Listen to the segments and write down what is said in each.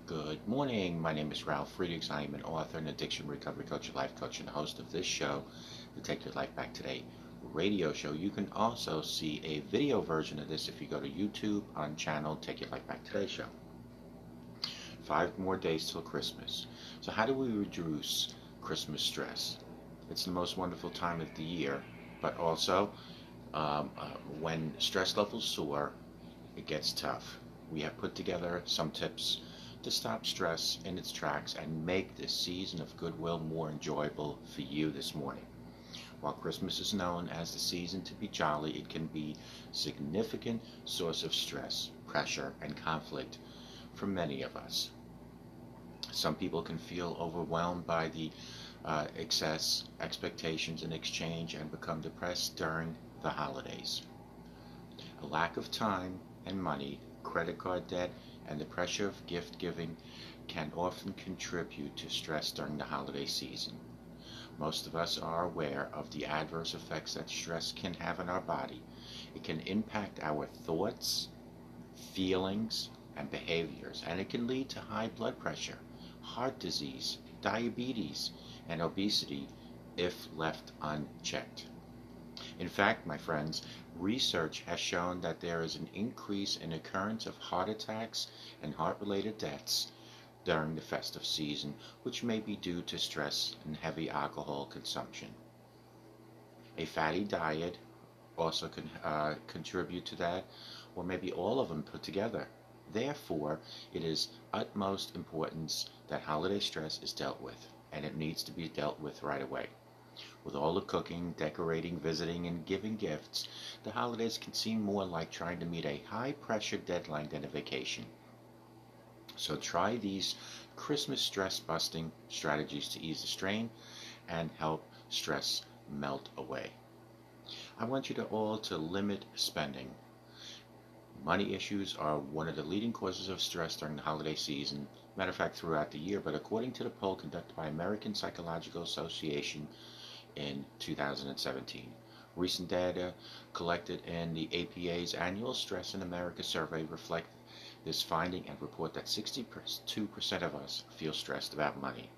Good morning. My name is Ralf Friedrichs. I am an author, an addiction recovery coach, a life coach, and the host of this show, the Take Your Life Back Today radio show. You can also see a video version of this if you go to YouTube on channel Take Your Life Back Today show. 5 more days till Christmas. So how do we reduce Christmas stress? It's the most wonderful time of the year, but also when stress levels soar, it gets tough. We have put together some tips to stop stress in its tracks and make this season of goodwill more enjoyable for you this morning. While Christmas is known as the season to be jolly, it can be a significant source of stress, pressure, and conflict for many of us. Some people can feel overwhelmed by the excess expectations in exchange and become depressed during the holidays. A lack of time and money, credit card debt, and the pressure of gift giving can often contribute to stress during the holiday season. Most of us are aware of the adverse effects that stress can have on our body. It can impact our thoughts, feelings, and behaviors, and it can lead to high blood pressure, heart disease, diabetes, and obesity if left unchecked. In fact, my friends, research has shown that there is an increase in occurrence of heart attacks and heart-related deaths during the festive season, which may be due to stress and heavy alcohol consumption. A fatty diet also can contribute to that, or maybe all of them put together. Therefore, it is utmost importance that holiday stress is dealt with, and it needs to be dealt with right away. With all the cooking, decorating, visiting, and giving gifts, the holidays can seem more like trying to meet a high-pressure deadline than a vacation. So try these Christmas stress-busting strategies to ease the strain and help stress melt away. I want you to all to limit spending. Money issues are one of the leading causes of stress during the holiday season. Matter of fact, throughout the year, but according to the poll conducted by American Psychological Association in 2017. Recent data collected in the APA's annual Stress in America survey reflect this finding and report that 62% of us feel stressed about money.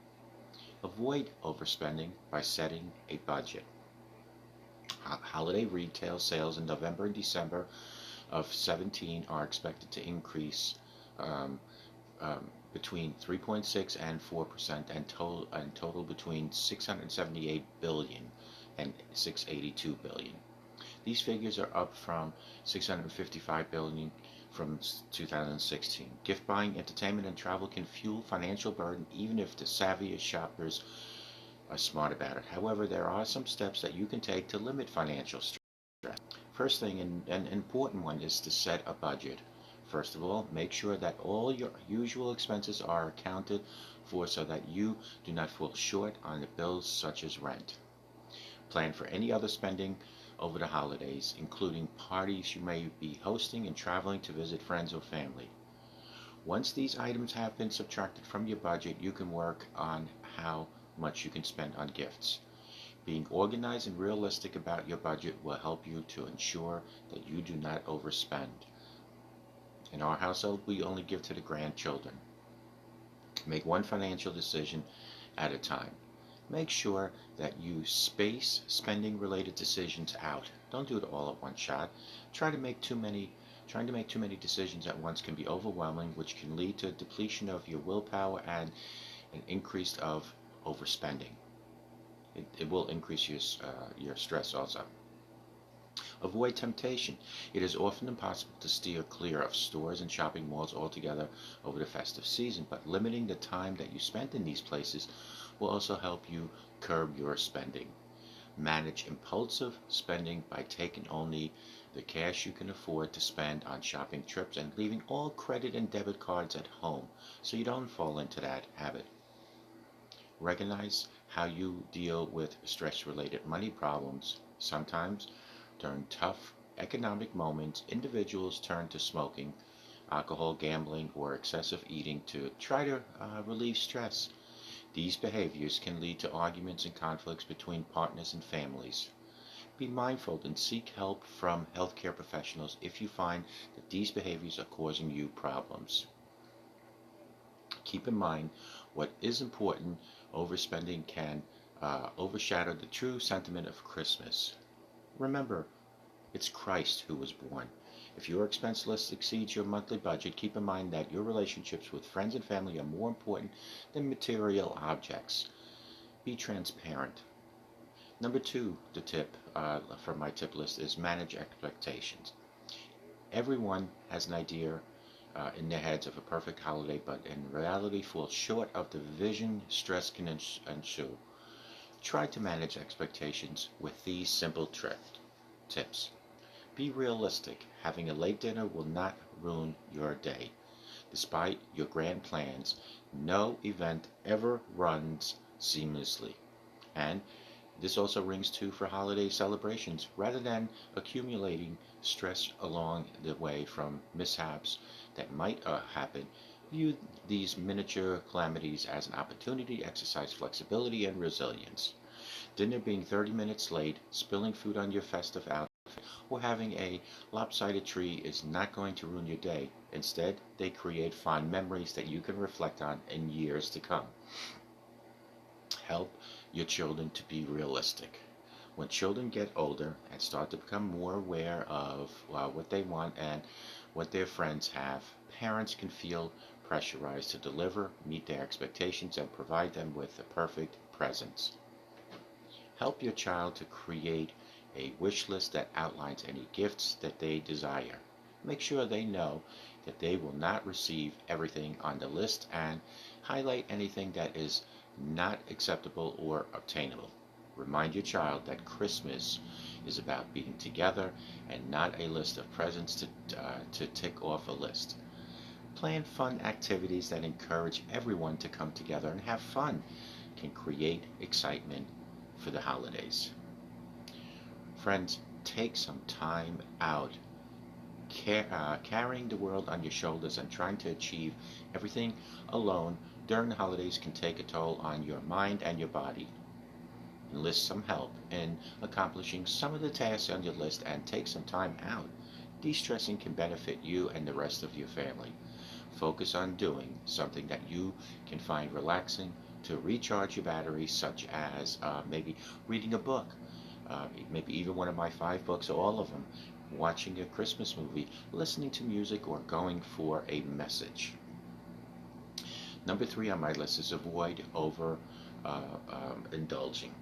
Avoid overspending by setting a budget. Holiday retail sales in November and December of 17 are expected to increase between 3.6 and 4% and total between 678 billion and 682 billion. These figures are up from 655 billion from 2016. Gift buying, entertainment, and travel can fuel financial burden even if the savviest shoppers are smart about it. However, there are some steps that you can take to limit financial stress. First thing, and an important one, is to set a budget. First of all, make sure that all your usual expenses are accounted for so that you do not fall short on the bills such as rent. Plan for any other spending over the holidays, including parties you may be hosting and traveling to visit friends or family. Once these items have been subtracted from your budget, you can work on how much you can spend on gifts. Being organized and realistic about your budget will help you to ensure that you do not overspend. In our household, we only give to the grandchildren. Make one financial decision at a time. Make sure that you space spending-related decisions out. Don't do it all at one shot. Trying to make too many decisions at once can be overwhelming, which can lead to a depletion of your willpower and an increase of overspending. It will increase your stress also. Avoid temptation. It is often impossible to steer clear of stores and shopping malls altogether over the festive season, but limiting the time that you spend in these places will also help you curb your spending. Manage impulsive spending by taking only the cash you can afford to spend on shopping trips and leaving all credit and debit cards at home so you don't fall into that habit. Recognize how you deal with stress-related money problems. Sometimes, during tough economic moments, individuals turn to smoking, alcohol, gambling, or excessive eating to try to relieve stress. These behaviors can lead to arguments and conflicts between partners and families. Be mindful and seek help from healthcare professionals if you find that these behaviors are causing you problems. Keep in mind, what is important, overspending can overshadow the true sentiment of Christmas. Remember, it's Christ who was born. If your expense list exceeds your monthly budget, keep in mind that your relationships with friends and family are more important than material objects. Be transparent. Number two, the tip from my tip list is manage expectations. Everyone has an idea in their heads of a perfect holiday, but in reality falls short of the vision. Stress can ensue. Try to manage expectations with these simple tips. Be realistic. Having a late dinner will not ruin your day. Despite your grand plans, no event ever runs seamlessly. And this also rings true for holiday celebrations. Rather than accumulating stress along the way from mishaps that might happen, view these miniature calamities as an opportunity to exercise flexibility and resilience. Dinner being 30 minutes late, spilling food on your festive outfit, or having a lopsided tree is not going to ruin your day. Instead, they create fond memories that you can reflect on in years to come. Help your children to be realistic. When children get older and start to become more aware of what they want and what their friends have, parents can feel pressurized to deliver, meet their expectations, and provide them with the perfect presents. Help your child to create a wish list that outlines any gifts that they desire. Make sure they know that they will not receive everything on the list and highlight anything that is not acceptable or obtainable. Remind your child that Christmas is about being together and not a list of presents to tick off a list. Plan fun activities that encourage everyone to come together and have fun, can create excitement for the holidays. Friends, take some time out. Carrying the world on your shoulders and trying to achieve everything alone during the holidays can take a toll on your mind and your body. Enlist some help in accomplishing some of the tasks on your list and take some time out. De-stressing can benefit you and the rest of your family. Focus on doing something that you can find relaxing to recharge your batteries, such as maybe reading a book, maybe even one of my 5 books, or all of them, watching a Christmas movie, listening to music, or going for a message. Number 3 on my list is avoid indulging.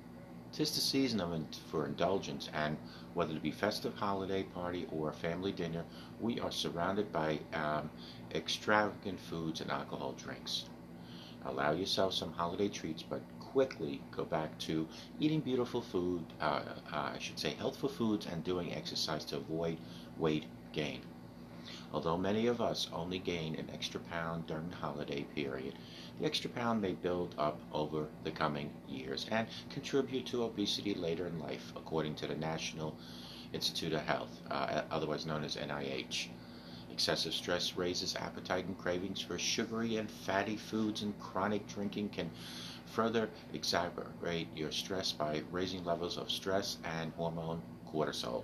'Tis the season for indulgence, and whether it be festive holiday party or family dinner, we are surrounded by extravagant foods and alcohol drinks. Allow yourself some holiday treats, but quickly go back to eating beautiful food, healthful foods, and doing exercise to avoid weight gain. Although many of us only gain an extra pound during the holiday period, the extra pound may build up over the coming years and contribute to obesity later in life, according to the National Institute of Health, otherwise known as NIH. Excessive stress raises appetite and cravings for sugary and fatty foods, and chronic drinking can further exacerbate your stress by raising levels of stress and hormone cortisol.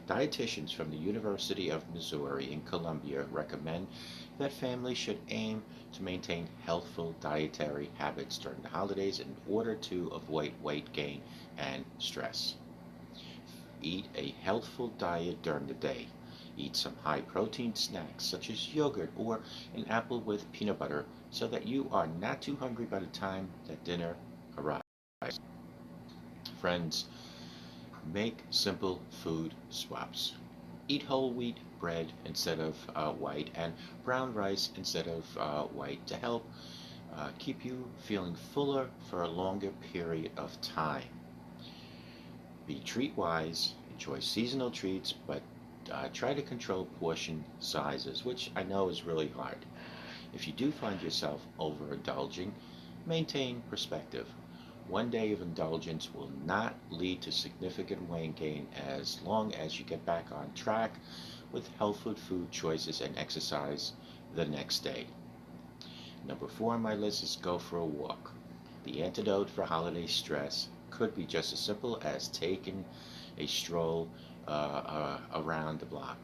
Dietitians from the University of Missouri in Columbia recommend that families should aim to maintain healthful dietary habits during the holidays in order to avoid weight gain and stress. Eat a healthful diet during the day. Eat some high-protein snacks such as yogurt or an apple with peanut butter so that you are not too hungry by the time that dinner arrives. Friends, make simple food swaps. Eat whole wheat bread instead of white, and brown rice instead of white to help keep you feeling fuller for a longer period of time. Be treat-wise, enjoy seasonal treats, but try to control portion sizes, which I know is really hard. If you do find yourself overindulging, maintain perspective. One day of indulgence will not lead to significant weight gain as long as you get back on track with healthful food choices and exercise the next day. Number 4 on my list is go for a walk. The antidote for holiday stress could be just as simple as taking a stroll around the block.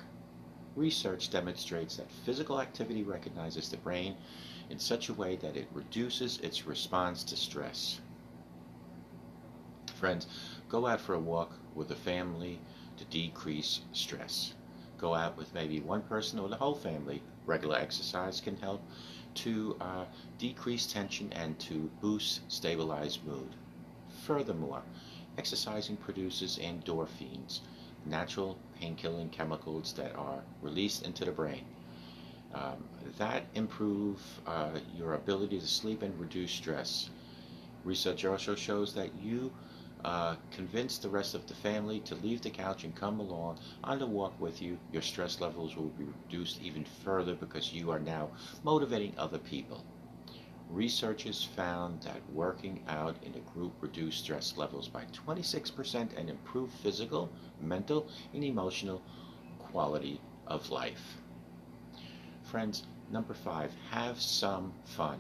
Research demonstrates that physical activity recognizes the brain in such a way that it reduces its response to stress. Friends, go out for a walk with a family to decrease stress. Go out with maybe one person or the whole family. Regular exercise can help to decrease tension and to boost stabilized mood. Furthermore, exercising produces endorphins, natural pain-killing chemicals that are released into the brain. That improve your ability to sleep and reduce stress. Research also shows that you convince the rest of the family to leave the couch and come along on the walk with you. Your stress levels will be reduced even further because you are now motivating other people. Researchers found that working out in a group reduced stress levels by 26% and improved physical, mental, and emotional quality of life. Friends, number 5, have some fun.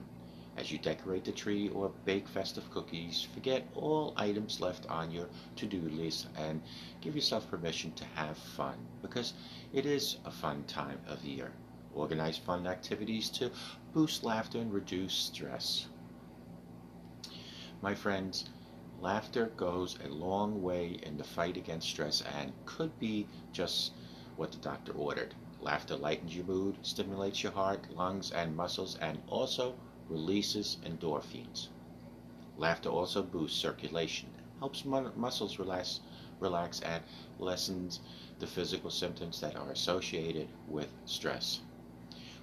As you decorate the tree or bake festive cookies, forget all items left on your to-do list and give yourself permission to have fun, because it is a fun time of year. Organize fun activities to boost laughter and reduce stress. My friends, laughter goes a long way in the fight against stress and could be just what the doctor ordered. Laughter lightens your mood, stimulates your heart, lungs, and muscles, and also releases endorphins. Laughter also boosts circulation, helps muscles relax, and lessens the physical symptoms that are associated with stress.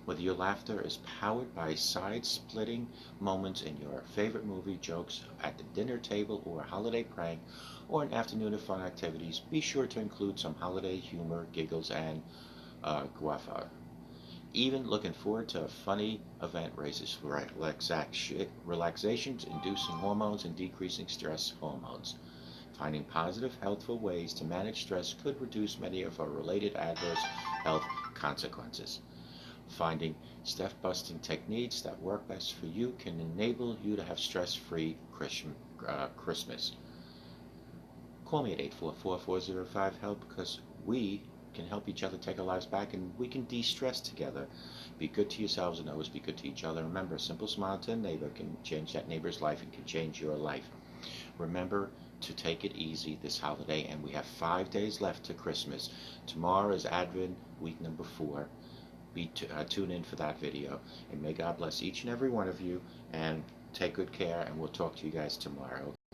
Whether your laughter is powered by side-splitting moments in your favorite movie, jokes at the dinner table, or a holiday prank, or an afternoon of fun activities, be sure to include some holiday humor, giggles, and guava. Even looking forward to a funny event raises relaxations, inducing hormones and decreasing stress hormones. Finding positive, healthful ways to manage stress could reduce many of our related adverse health consequences. Finding stress-busting techniques that work best for you can enable you to have stress-free Christmas. Call me at 844-405-HELP, because we can help each other take our lives back, and we can de-stress together. Be good to yourselves and always be good to each other. Remember, a simple smile to a neighbor can change that neighbor's life and can change your life. Remember to take it easy this holiday, and we have 5 days left to Christmas. Tomorrow is Advent week number 4. Tune in for that video, and may God bless each and every one of you, and take good care, and we'll talk to you guys tomorrow.